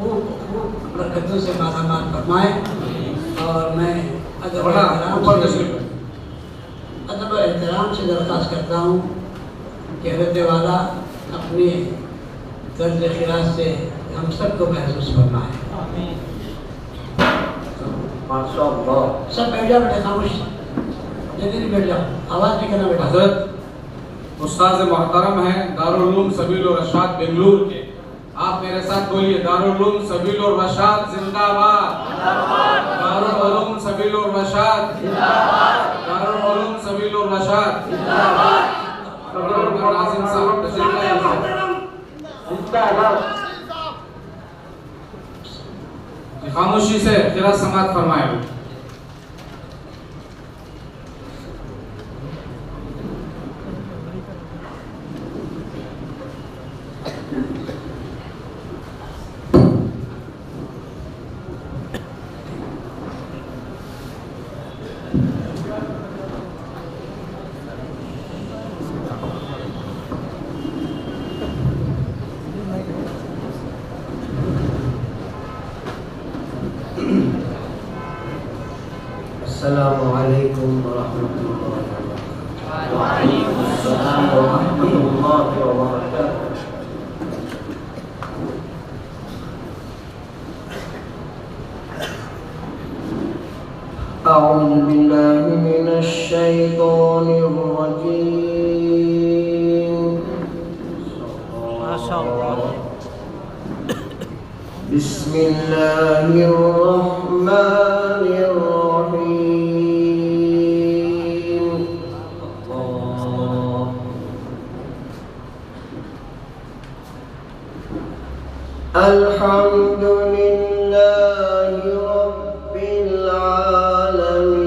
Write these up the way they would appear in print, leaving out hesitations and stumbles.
खूब खूब बरकतों से मालामाल फरमाए। और मैं अदब व एहतराम से दरख्वास्त करता हूँ कि हज़रत वाला अपने तर्ज ख़िरात से हम सबको महसूस फरमाए। माशाअल्लाह। सब बैठ जाओ बेटा, खामोश जल्दी बैठ जाओ, आवाज़ नहीं करना बेटा। हज़रत उस्ताद मोहतरम हैं दारुल उलूम सबील और रशाद बेंगलुरु के, आप मेरे साथ बोलिए दारुल उलूम सबील और रशाद जिंदाबाद। दारुल उलूम सबील और रशाद जिंदाबाद। दारुल उलूम सबील और रशाद जिंदाबाद। नाज़िम साहब तशरीफ लाइए। खामोशी से क़िरात समाअत फरमाएं। अस्सलामु अलैकुम वरहमतुल्लाहि वबरकातुहू। वालेकुम अस्सलाम वरहमतुल्लाहि वबरकातुहू। अऊज़ु बिल्लाहि मिनश शैतानिर रजीम। माशाअल्लाह। बिस्मिल्लाहिर रहमानिर रहीम। अल्हम्दुलिल्लाहि रब्बिल आलमीन।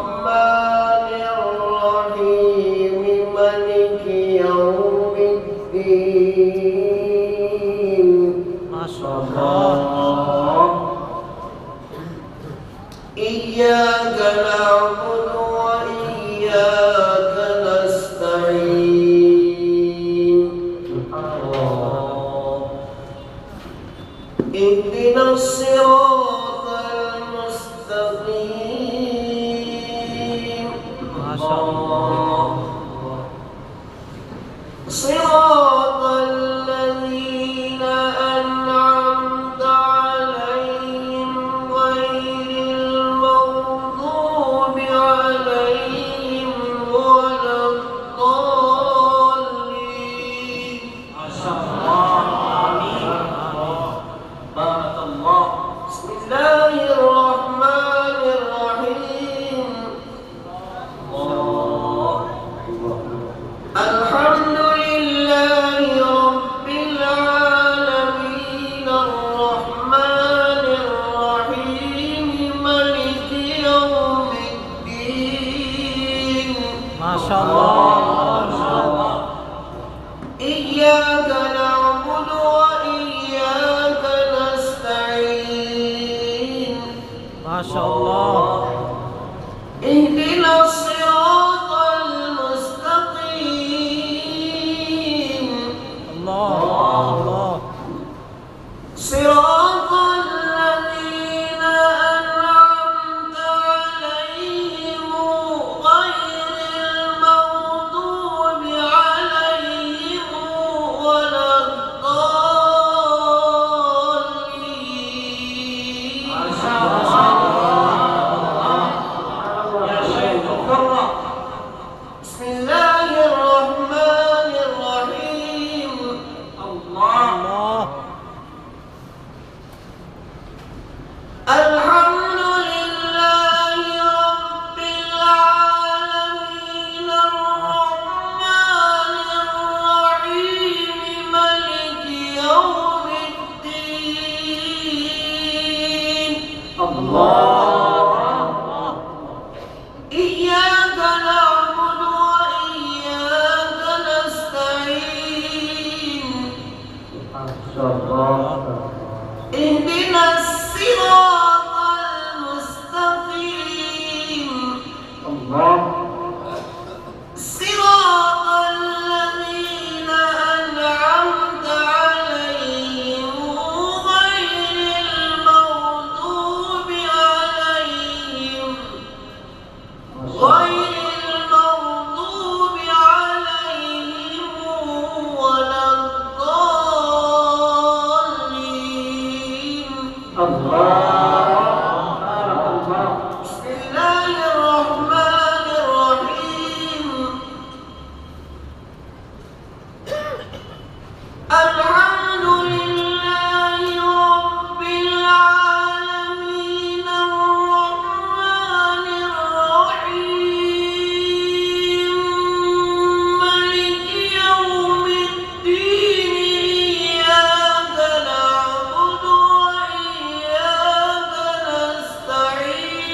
अर्रहमानिर रहीम मालिकि यौमिद्दीन। माशाअल्लाह। इय्याका नअबुदु व इय्याका नस्तईन। इहदिनस सिरातल मुस्तक़ीम। माशाअल्लाह। सिरातल लज़ीना अनअमता अलैहिम गैरिल मग़दूबि अलैहिम वलद्दाल्लीन। माशाअल्लाह। आमीन। बारकल्लाह। बिस्मिल्लाहिर रहमानिर रहीम। अल्हम्दुलिल्लाहि रब्बिल आलमीन अर्रहमानिर रहीम मालिकि यौमिद्दीन। माशाअल्लाह। इय्याका नअबुदु व इय्याका नस्तईन। माशाअल्लाह। इहदिनस सिरातल मुस्तक़ीम। अल्लाह। सिरातल लज़ीना अनअमता अलैहिम गैरिल मग़दूबि अलैहिम غير المغضوب عليهم ولا الضالين. بسم الله الرحمن الرحيم. الحمد لله رب العالمين الرحمن الرحيم مالك يوم الدين إياك نعبد وإياك نستعين.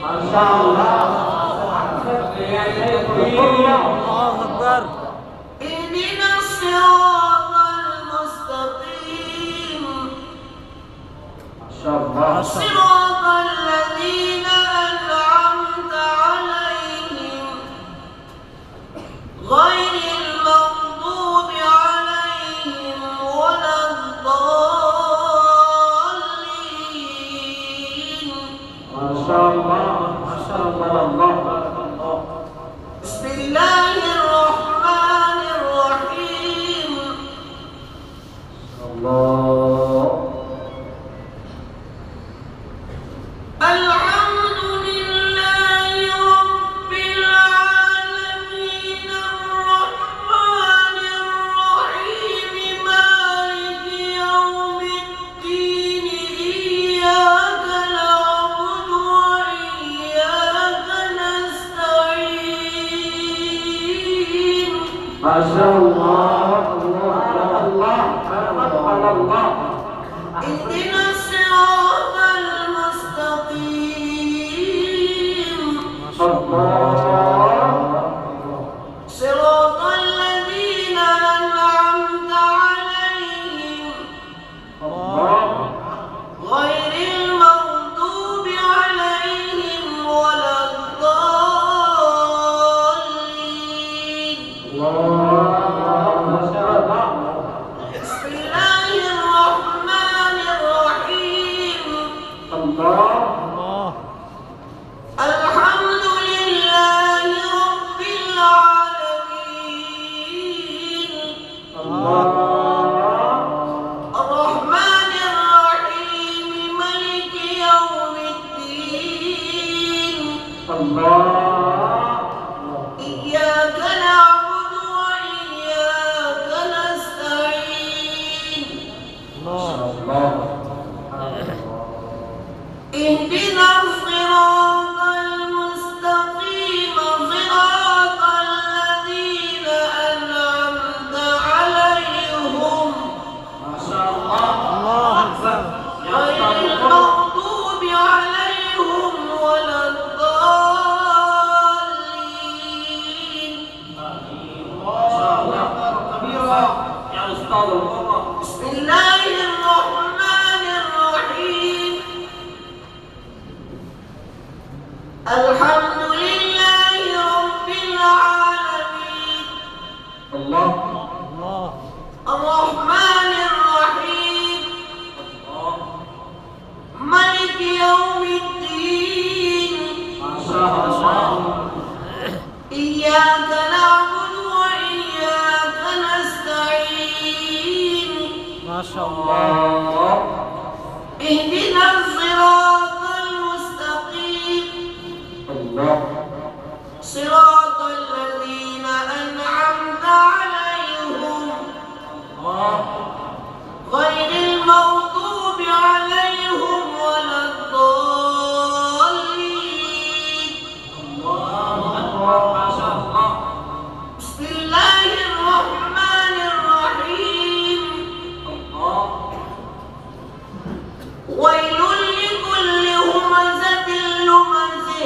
ما شاء الله. الله أكبر. اهدنا الصراط المستقيم ما شاء الله. صراط الذين أنعمت عليهم غير المغضوب عليهم ولا الضالين. ما شاء الله. ما شاء الله. الله الله. بسم الله الرحمن الرحيم. الله. الحمد لله رب العالمين الرحمن الرحيم مالك يوم الدين إياك نعبد وإياك نستعين. ما شاء الله. الله الله. الله الله. اهدنا الصراط المستقيم الله. صراط الذين أنعمت عليهم الله. غير المغضوب عليهم ولا الضالين. الله. ما شاء الله. بسم الله الرحمن الرحيم. الله. الحمد لله رب العالمين الله. الرحمن الرحيم مالك يوم الدين الله. إياك نعبد وإياك نستعين. الله. اهدنا الصراط المستقيم صراط الذين أنعمت عليهم ما شاء الله. الله أكبر. غير المغضوب عليهم ولا الضالين. ما شاء الله. كبيرة يا أستاذ القرآن. بسم الله الرحمن الرحيم. الحمد لله رب العالمين الله. الرحمن الرحيم مالك يوم الدين ما شاء الله. إياك نعبد وإياك نستعين. ما شاء الله. اهدنا الصراط المستقيم الله. صراط الذين أنعمت عليهم غير المغضوب عليهم ولا الضالين. الله أكبر. ما شاء الله. بسم الله الرحمن الرحيم. ويل لكل همزة لمزة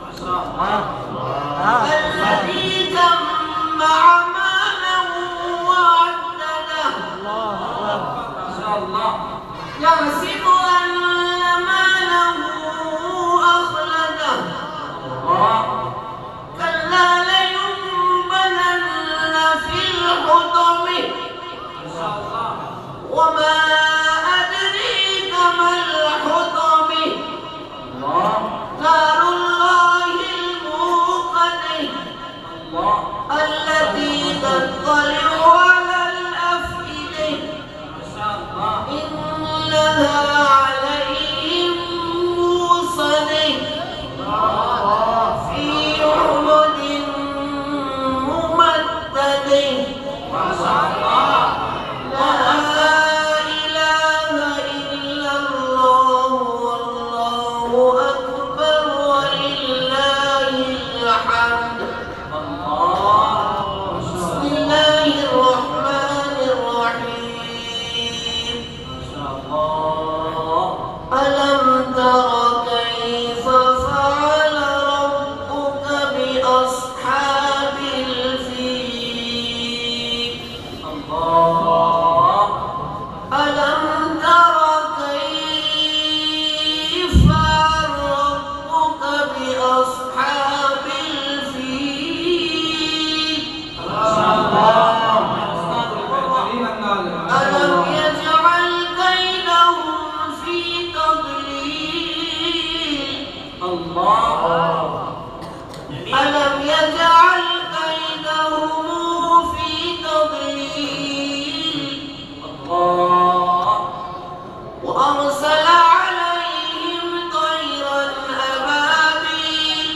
ما شاء الله. الذي جمع مالا وعدده ما شاء الله. يحسب أن ماله أخلده كلا لينبذن في الحطم وما أدريك ما الحطم نار تطلع على الأفئدة إنها عليهم موصدة في عمد ممددة لا إله إلا الله والله أكبر ولله الحمد بسم الله الرحمن الرحيم ألم تر كيف فعل ربك بأصحاب الفيل ألم تر كيف فعل ربك بأصحاب الفيل ألم يجعل كيدهم في تضليل ألم يجعل كيدهم في تضليل وأرسل عليهم طيرا أبابيل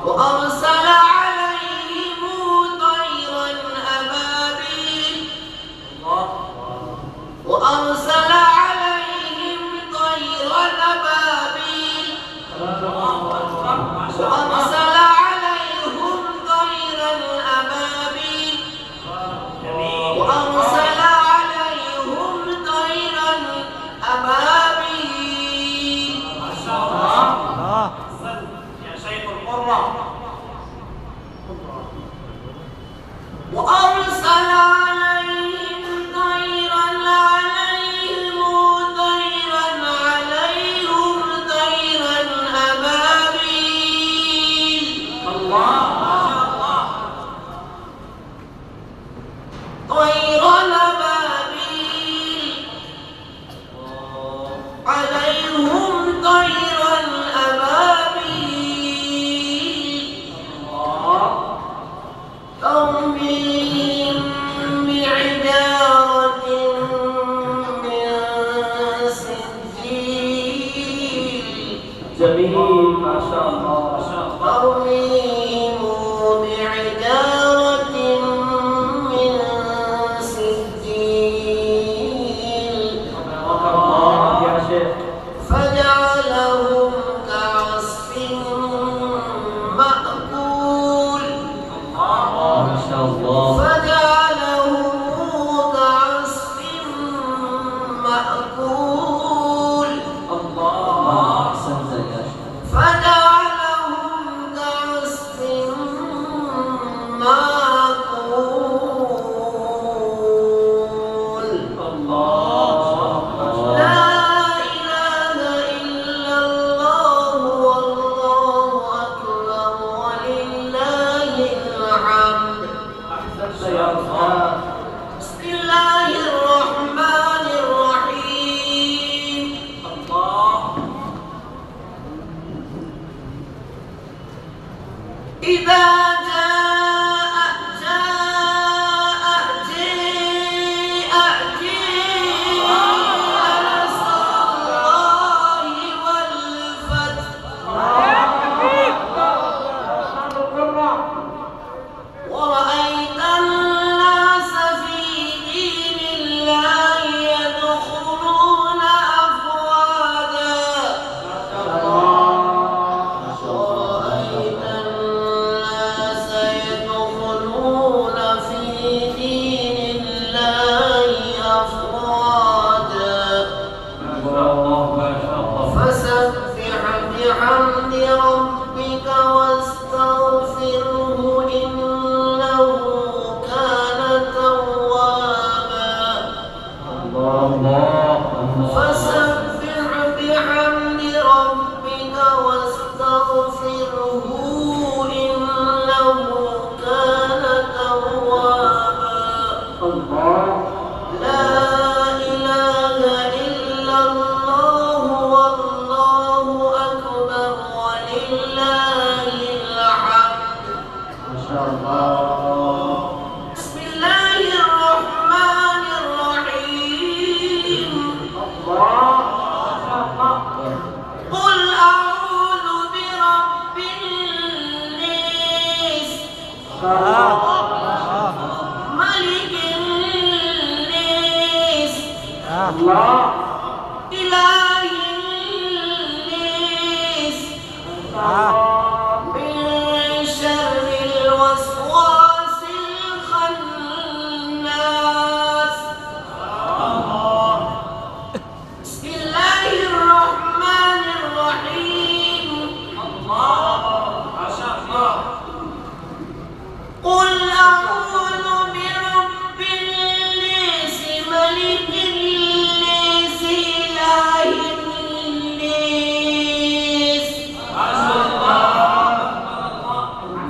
وأرسل عليهم طيرا أبابيل وأرسل عليهم طيرا أبابيل وأرسل عليهم طيرا أبابيل وأرسل عليهم طيرا أبابيل وأرسل عليهم طيرا أبابيل طيرا أبابيل عليهم طيرا أبابيل ترميهم بعجارة من سجيل جميل ما شاء الله ترميهم بعجارة من سجيل يا شيخ فجعلهم كعصف مأكول ما شاء الله فجعلهم كعصف مأكول أحسنت يا شيخ فجعلهم كعصف مأكول لا إله إلا الله والله أكبر ولله الحمد أحسنت يا أستاذ بسم الله الرحمن الرحيم إذا نصر الله والفتح ورأيت الناس في دين الله يدخلون أفواجا ورأيت الناس يدخلون في دين الله أفواجا فسبح بحمد ربك واستغفره إنه كان توابا فسبح بحمد ربك واستغفره إنه كان توابا لا إله إلا الله والله أكبر ولله ملك الناس الله إله الناس من شر الوسواس الخناس بسم الله الرحمن الرحيم قل أعوذ برب الناس ملك الناس إله الناس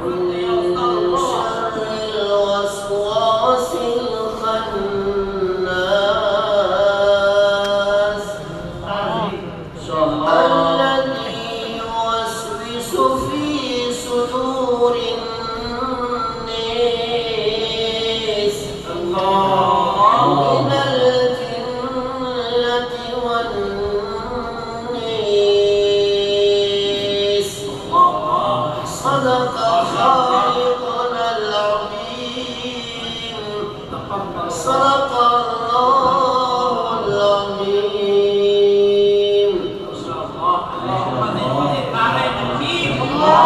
من شر الوسواس الخناس الذي يوسوس في صدور الناس من الجنة والناس صدق خالقنا العظيم صدق الله العظيم الله